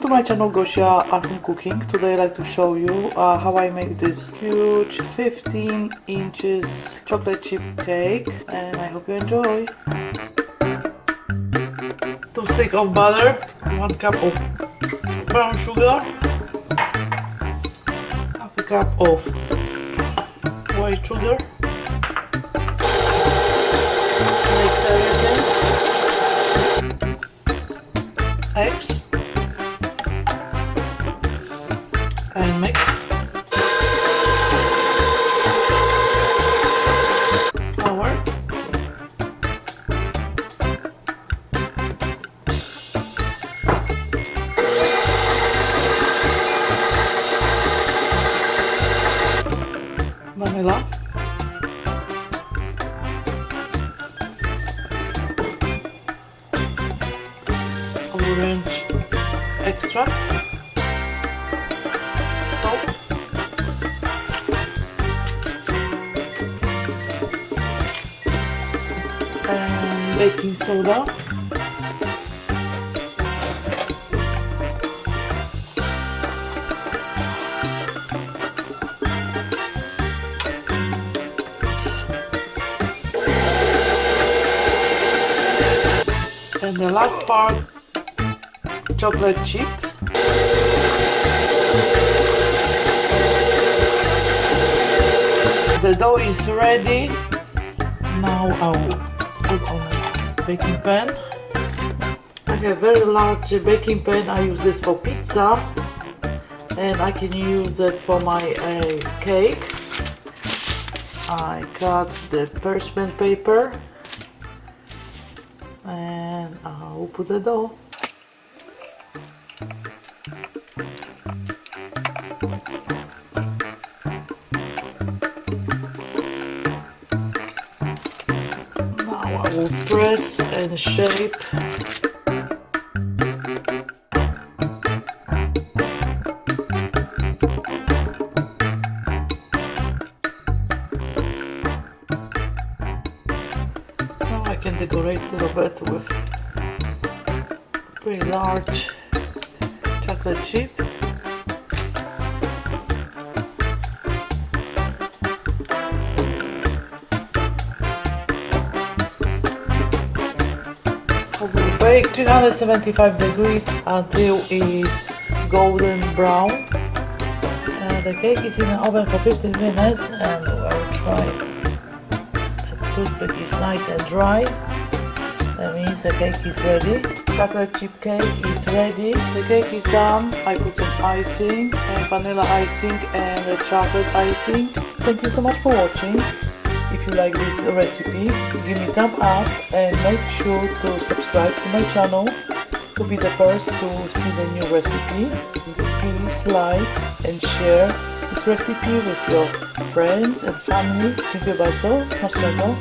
to my channel Gosia at Home Cooking. Today I'd like to show you how I make this huge 15 inches chocolate chip cake, and I hope you enjoy. 2 sticks of butter, 1 cup of brown sugar, half a cup of white sugar. Mix everything. Eggs and mix. Flour. Vanilla. Orange extract, salt, and baking soda. And the last part, chocolate chips. The dough is ready. Now I will put on a baking pan. I have a very large baking pan. I use this for pizza, and I can use it for my cake. I cut the parchment paper and I will put the dough. Now I will press and shape. Now I can decorate a little bit with pretty large chocolate chip. I will bake 375 degrees until it's golden brown. The cake is in the oven for 15 minutes, and I will try. The toothpick is nice and dry. That means the cake is ready. Chocolate chip cake is ready. The cake is done. I put some icing, and vanilla icing and chocolate icing. Thank you so much for watching. If you like this recipe, give me a thumb up and make sure to subscribe to my channel to be the first to see the new recipe. Please like and share this recipe with your friends and family. Dziękuję bardzo. Smacznego.